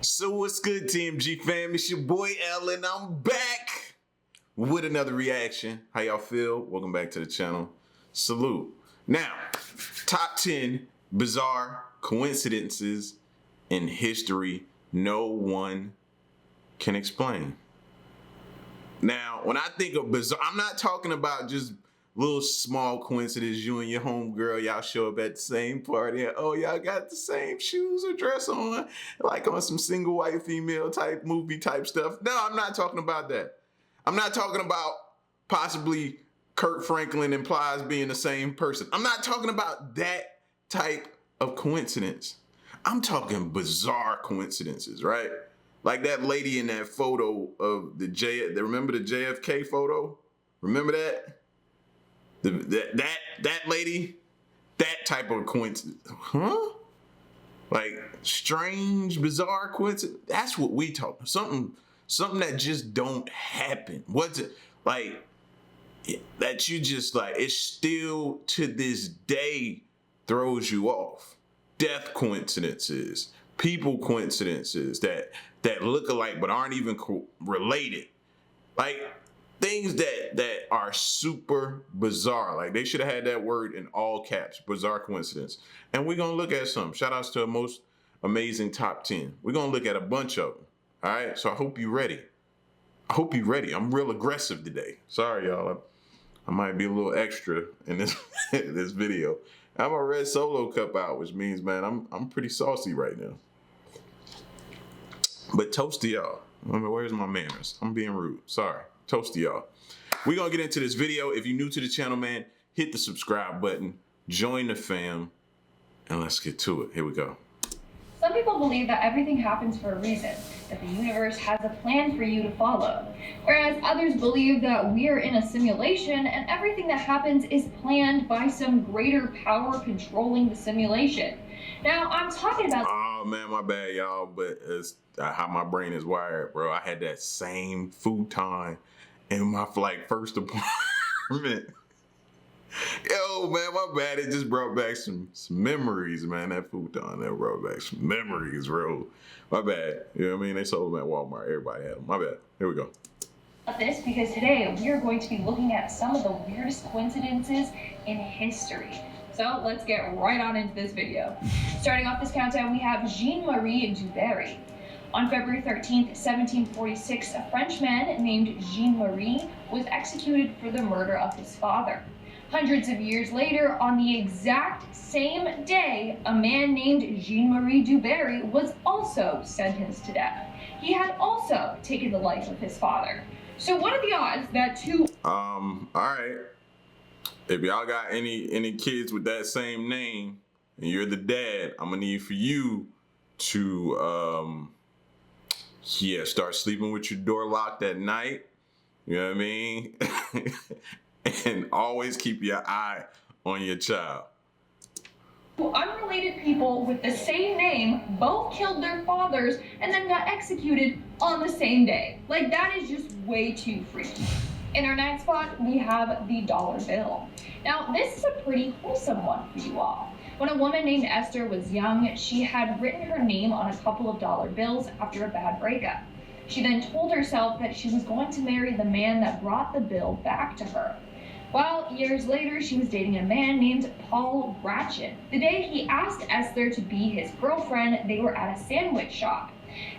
So what's good, TMG fam? It's your boy Ellen. I'm back with another reaction. How y'all feel? Welcome back to the channel. Salute. Now, top 10 bizarre coincidences in history no one can explain. Now, when I think of bizarre, I'm not talking about just little small coincidence. You and your homegirl, y'all show up at the same party and oh, y'all got the same shoes or dress on, like on some single white female type movie type stuff. No, I'm not talking about that. I'm not talking about possibly Kurt Franklin and Plies being the same person. I'm not talking about that type of coincidence. I'm talking bizarre coincidences, right? Like that lady in that photo of remember the JFK photo? Remember that? That lady, that type of coincidence, huh? Like strange, bizarre coincidence. That's what we talk. Something that just don't happen. What's it like? That you just like? It still to this day throws you off. Death coincidences, people coincidences that look alike but aren't even related. Like. Things that are super bizarre. Like they should have had that word in all caps, bizarre coincidence. And we're gonna look at some. Shout outs to a most amazing top 10. We're gonna look at a bunch of them. All right, so I hope you're ready. I'm real aggressive today. Sorry, y'all. I might be a little extra in this this video. I have a red Solo cup out, which means, man, I'm pretty saucy right now. But toast to y'all. I mean, where's my manners? I'm being rude. Sorry. Toast to y'all. We're gonna get into this video. If you're new to the channel, man, hit the subscribe button, join the fam, and let's get to it. Here we go. Some people believe that everything happens for a reason, that the universe has a plan for you to follow, whereas others believe that we are in a simulation and everything that happens is planned by some greater power controlling the simulation. Now, I'm talking about... Oh, man, my bad, y'all, but it's how my brain is wired, bro. I had that same futon in my first apartment. Yo, man, my bad. It just brought back some memories, man. That futon, that brought back some memories, bro. My bad. You know what I mean? They sold them at Walmart. Everybody had them. My bad. Here we go. This because today we are going to be looking at some of the weirdest coincidences in history. So let's get right on into this video. Starting off this countdown, we have Jean-Marie Dubarry. On February 13th, 1746, a Frenchman named Jean-Marie was executed for the murder of his father. Hundreds of years later, on the exact same day, a man named Jean-Marie Dubarry was also sentenced to death. He had also taken the life of his father. So what are the odds that two... All right. If y'all got any kids with that same name and you're the dad, I'm gonna need for you to start sleeping with your door locked at night. You know what I mean? And always keep your eye on your child. Unrelated people with the same name both killed their fathers and then got executed on the same day. Like, that is just way too freaky. In our ninth spot, we have the dollar bill. Now, this is a pretty wholesome one for you all. When a woman named Esther was young, she had written her name on a couple of dollar bills after a bad breakup. She then told herself that she was going to marry the man that brought the bill back to her. Well, years later, she was dating a man named Paul Gratchen. The day he asked Esther to be his girlfriend, they were at a sandwich shop.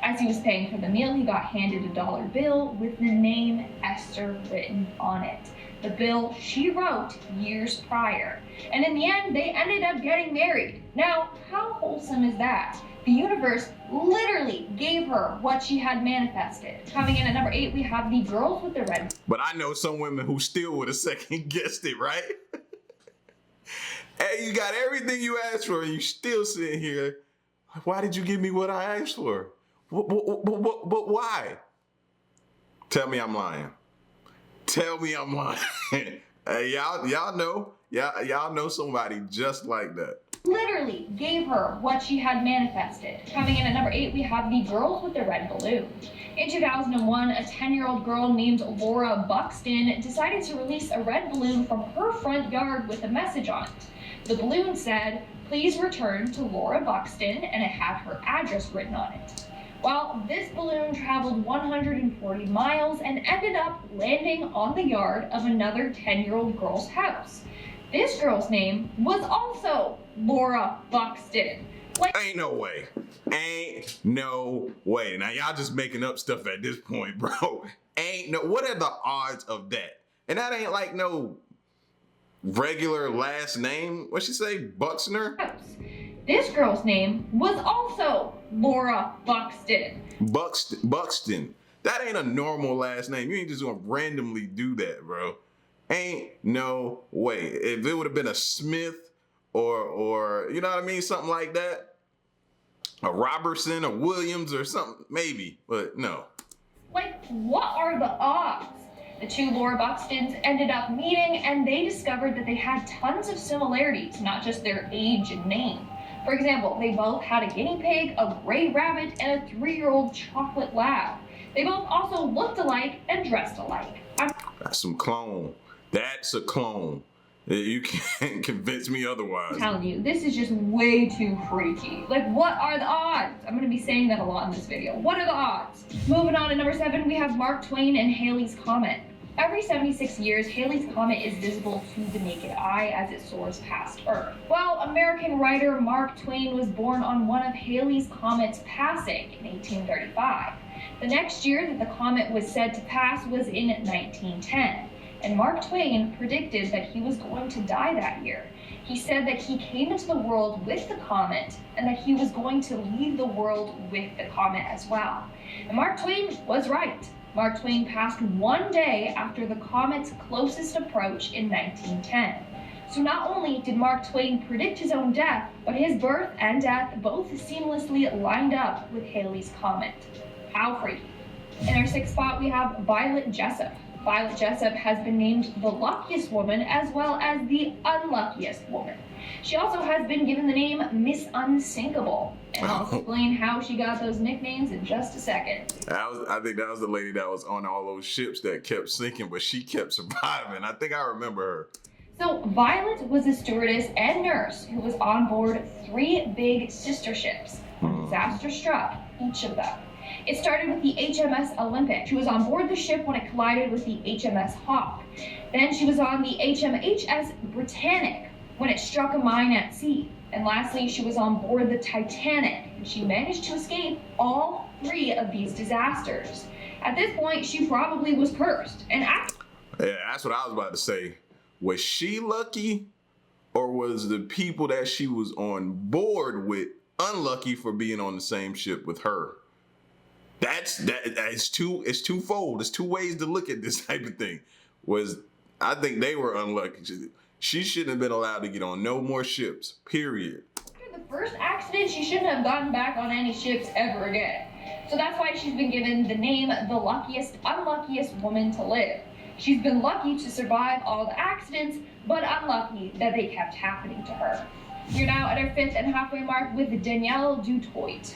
As he was paying for the meal, he got handed a dollar bill with the name Esther written on it. The bill she wrote years prior. And in the end, they ended up getting married. Now, how wholesome is that? The universe literally gave her what she had manifested. Coming in at number 8, we have the girls with the red. But I know some women who still would have second guessed it, right? Hey, you got everything you asked for and you still sitting here. Why did you give me what I asked for? But why? Tell me I'm lying. Tell me I'm lying. Hey, y'all know somebody just like that. Literally gave her what she had manifested. Coming in at number 8, we have the girls with the red balloon. In 2001, a 10-year-old girl named Laura Buxton decided to release a red balloon from her front yard with a message on it. The balloon said, "Please return to Laura Buxton," and it had her address written on it. Well, this balloon traveled 140 miles and ended up landing on the yard of another 10-year-old girl's house. This girl's name was also Laura Buxton. Ain't no way. Ain't no way. Now y'all just making up stuff at this point, bro. Ain't no. What are the odds of that? And that ain't like no regular last name. What'd she say? Buxner? This girl's name was also Laura Buxton. Buxton. That ain't a normal last name. You ain't just gonna randomly do that, bro. Ain't no way. If it would have been a Smith or you know what I mean, something like that, a Robertson or Williams or something, maybe, but no. Like, what are the odds? The two Laura Buxtons ended up meeting and they discovered that they had tons of similarities, not just their age and name. For example, they both had a guinea pig, a gray rabbit, and a 3-year-old chocolate lab. They both also looked alike and dressed alike. That's some clone. That's a clone. You can't convince me otherwise. I'm telling you, this is just way too freaky. Like, what are the odds? I'm going to be saying that a lot in this video. What are the odds? Moving on to number 7, we have Mark Twain and Haley's Comet. Every 76 years, Haley's Comet is visible to the naked eye as it soars past Earth. Well, American writer Mark Twain was born on one of Haley's Comet's passing in 1835. The next year that the comet was said to pass was in 1910, and Mark Twain predicted that he was going to die that year. He said that he came into the world with the comet and that he was going to leave the world with the comet as well. And Mark Twain was right. Mark Twain passed one day after the comet's closest approach in 1910. So not only did Mark Twain predict his own death, but his birth and death both seamlessly lined up with Haley's Comet. How freaky. In our 6th spot, we have Violet Jessup. Violet Jessup has been named the luckiest woman as well as the unluckiest woman. She also has been given the name Miss Unsinkable. And I'll explain how she got those nicknames in just a second. I think that was the lady that was on all those ships that kept sinking, but she kept surviving. I think I remember her. So Violet was a stewardess and nurse who was on board 3 big sister ships. Disaster struck each of them. It started with the HMS Olympic. She was on board the ship when it collided with the HMS Hawk. Then she was on the HMHS Britannic when it struck a mine at sea. And lastly, she was on board the Titanic, and she managed to escape all 3 of these disasters. At this point, she probably was cursed. And yeah, that's what I was about to say. Was she lucky, or was the people that she was on board with unlucky for being on the same ship with her? It's twofold. There's 2 ways to look at this type of thing. I think they were unlucky. She shouldn't have been allowed to get on no more ships, period. After the first accident, she shouldn't have gotten back on any ships ever again. So that's why she's been given the name the luckiest, unluckiest woman to live. She's been lucky to survive all the accidents, but unlucky that they kept happening to her. You're now at our 5th and halfway mark with Daniel du Toit.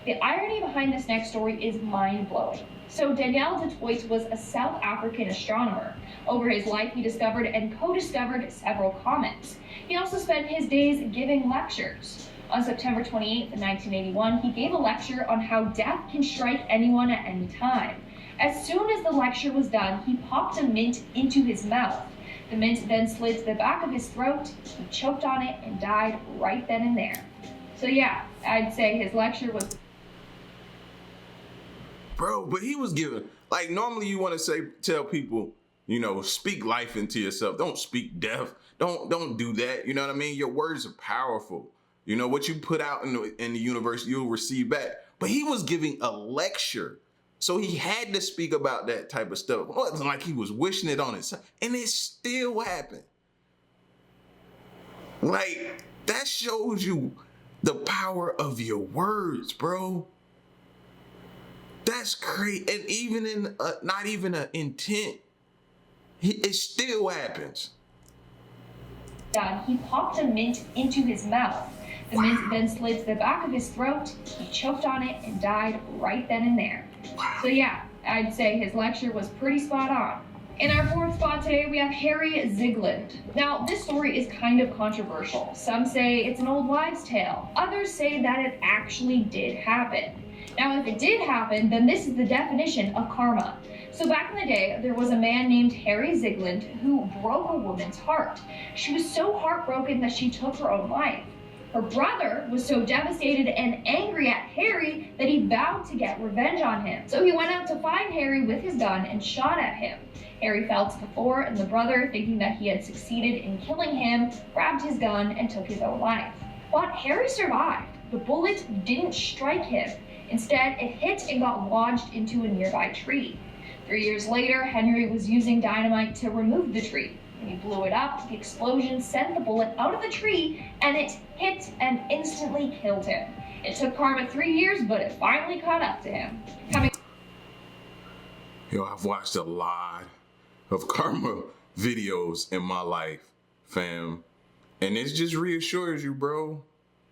The irony behind this next story is mind-blowing. So Daniel du Toit was a South African astronomer. Over his life, he discovered and co-discovered several comets. He also spent his days giving lectures. On September 28th, 1981, he gave a lecture on how death can strike anyone at any time. As soon as the lecture was done, he popped a mint into his mouth. The mint then slid to the back of his throat, he choked on it, and died right then and there. So yeah, I'd say his lecture was... Bro, but he was giving, like, normally you want to tell people, you know, speak life into yourself. Don't speak death. Don't do that. You know what I mean? Your words are powerful. You know, what you put out in the universe, you'll receive back. But he was giving a lecture. So he had to speak about that type of stuff. It wasn't like he was wishing it on himself. And it still happened. Like, that shows you the power of your words, bro. That's great. And even in not even an intent, it still happens. Done. He popped a mint into his mouth. The mint then slid to the back of his throat. He choked on it and died right then and there. So yeah, I'd say his lecture was pretty spot on. In our 4th spot today, we have Harry Zigland. Now, this story is kind of controversial. Some say it's an old wives' tale. Others say that it actually did happen. Now, if it did happen, then this is the definition of karma. So back in the day, there was a man named Harry Zigland who broke a woman's heart. She was so heartbroken that she took her own life. Her brother was so devastated and angry at Harry that he vowed to get revenge on him. So he went out to find Harry with his gun and shot at him. Harry fell to the floor, and the brother, thinking that he had succeeded in killing him, grabbed his gun and took his own life. But Harry survived. The bullet didn't strike him. Instead, it hit and got lodged into a nearby tree. 3 years later, Henry was using dynamite to remove the tree. When he blew it up, the explosion sent the bullet out of the tree, and it hit and instantly killed him. It took karma 3 years, but it finally caught up to him. Yo, I've watched a lot of karma videos in my life, fam. And it just reassures you, bro.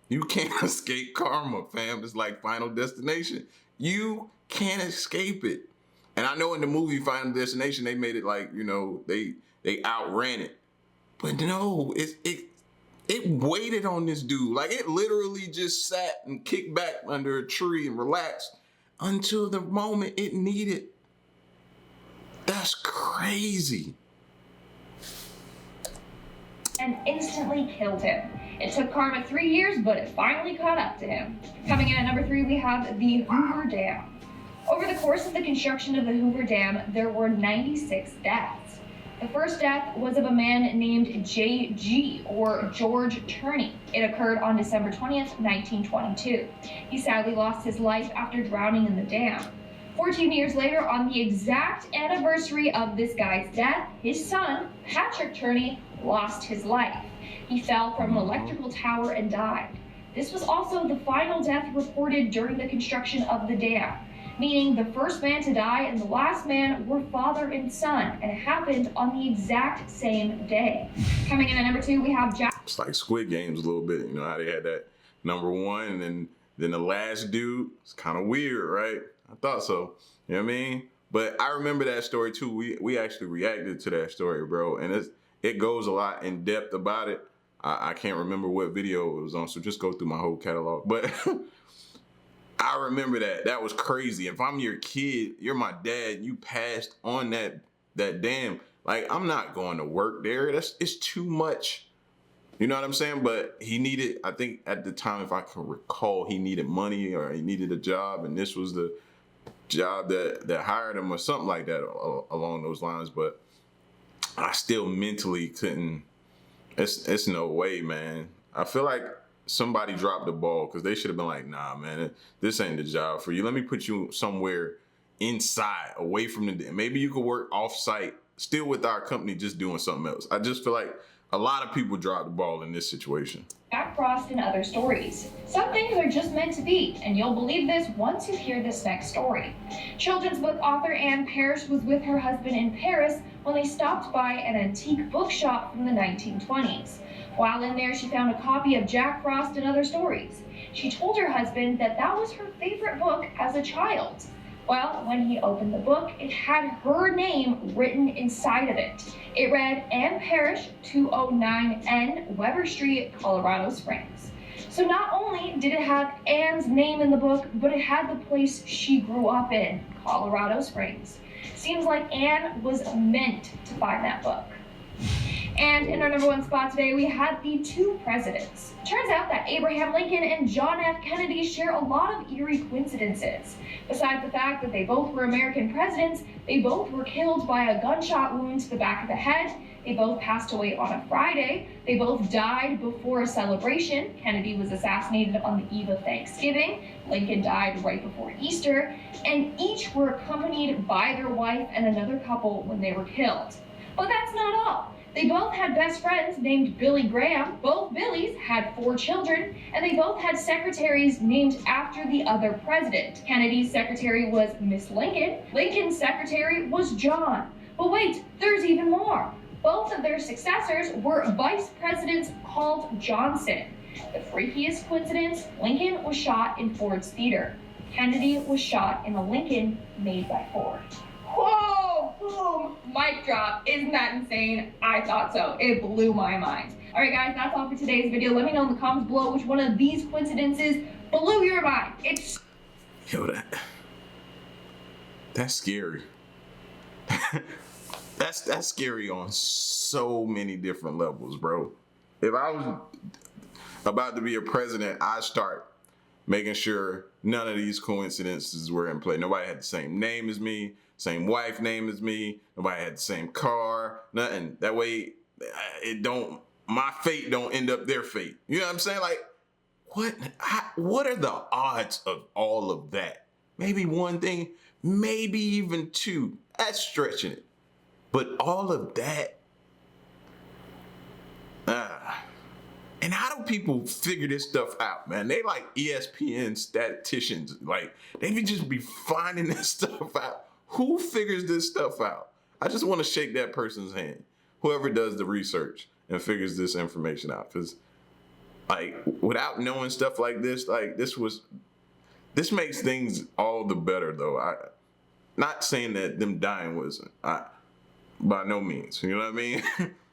You can't escape karma, fam. It's like Final Destination. You can't escape it. And I know in the movie Final Destination, they made it like, you know, they outran it. But no, it waited on this dude. Like, it literally just sat and kicked back under a tree and relaxed until the moment it needed. That's crazy. And instantly killed him. It took karma 3 years, but it finally caught up to him. Coming in at number 3, we have the Hoover Dam. Over the course of the construction of the Hoover Dam, there were 96 deaths. The first death was of a man named J.G. or George Turney. It occurred on December 20th, 1922. He sadly lost his life after drowning in the dam. 14 years later, on the exact anniversary of this guy's death, his son, Patrick Turney, lost his life. He fell from an electrical tower and died. This was also the final death reported during the construction of the dam, meaning the first man to die and the last man were father and son, and it happened on the exact same day. Coming in at number 2, we have Jack. It's like Squid Games a little bit. You know how they had that number 1 and then the last dude. It's kind of weird, right? I thought so. You know what I mean? But I remember that story too. We actually reacted to that story, bro. And it goes a lot in depth about it. I can't remember what video it was on, so just go through my whole catalog. But I remember that. That was crazy. If I'm your kid, you're my dad, you passed on that dam. Like, I'm not going to work there. It's too much. You know what I'm saying? But he needed, I think at the time, if I can recall, he needed money or he needed a job, and this was the job that hired him or something like that along those lines. But I still mentally couldn't. It's no way, man. I feel like somebody dropped the ball because they should have been like, nah, man, this ain't the job for you. Let me put you somewhere inside, away from the, maybe you could work off site, still with our company, just doing something else. I just feel like a lot of people dropped the ball in this situation. Jack Frost and other stories. Some things are just meant to be, and you'll believe this once you hear this next story. Children's book author Anne Parrish was with her husband in Paris when they stopped by an antique bookshop from the 1920s. While in there, she found a copy of Jack Frost and Other Stories. She told her husband that was her favorite book as a child. Well, when he opened the book, it had her name written inside of it. It read Anne Parrish, 209N Weber Street, Colorado Springs. So not only did it have Anne's name in the book, but it had the place she grew up in, Colorado Springs. Seems like Anne was meant to find that book. And in our number 1 spot today, we had the 2 presidents. Turns out that Abraham Lincoln and John F. Kennedy share a lot of eerie coincidences. Besides the fact that they both were American presidents, they both were killed by a gunshot wound to the back of the head. They both passed away on a Friday. They both died before a celebration. Kennedy was assassinated on the eve of Thanksgiving. Lincoln died right before Easter. And each were accompanied by their wife and another couple when they were killed. But that's not all. They both had best friends named Billy Graham. Both Billys had 4 children, and they both had secretaries named after the other president. Kennedy's secretary was Miss Lincoln. Lincoln's secretary was John. But wait, there's even more. Both of their successors were vice presidents called Johnson. The freakiest coincidence, Lincoln was shot in Ford's theater. Kennedy was shot in a Lincoln made by Ford. Whoa, boom, mic drop. Isn't that insane? I thought so. It blew my mind. All right, guys, that's all for today's video. Let me know in the comments below which one of these coincidences blew your mind. Yo, that's scary. That's scary on so many different levels, bro. If I was about to be a president, I'd start making sure none of these coincidences were in play. Nobody had the same name as me, same wife name as me. Nobody had the same car, nothing. That way, my fate don't end up their fate. You know what I'm saying? Like, what are the odds of all of that? Maybe one thing, maybe even two. That's stretching it. But all of that, and how do people figure this stuff out, man? They like ESPN statisticians. Like, they can just be finding this stuff out. Who figures this stuff out? I just want to shake that person's hand. Whoever does the research and figures this information out. Because, like, without knowing stuff like this, like, this makes things all the better, though. Not saying that them dying wasn't, by no means. You know what I mean?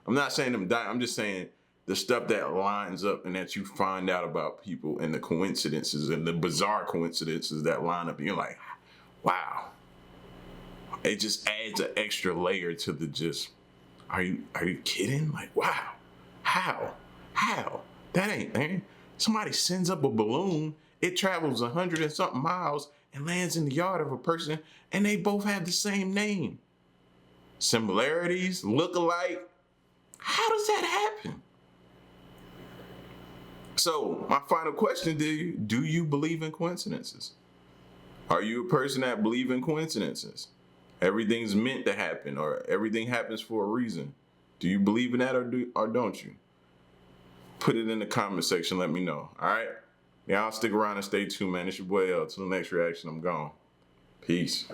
I'm not saying them dying. I'm just saying the stuff that lines up and that you find out about people and the coincidences and the bizarre coincidences that line up. And you're like, wow. It just adds an extra layer to the just, are you kidding? Like, wow. How? That ain't, man. Somebody sends up a balloon, it travels 100 and something miles and lands in the yard of a person, and they both have the same name. Similarities, look alike. How does that happen? So, my final question to you, do you believe in coincidences? Are you a person that believes in coincidences? Everything's meant to happen, or everything happens for a reason. Do you believe in that, or don't you? Put it in the comment section, let me know, all right? Y'all stick around and stay tuned, man. It's your boy L. Till the next reaction, I'm gone. Peace.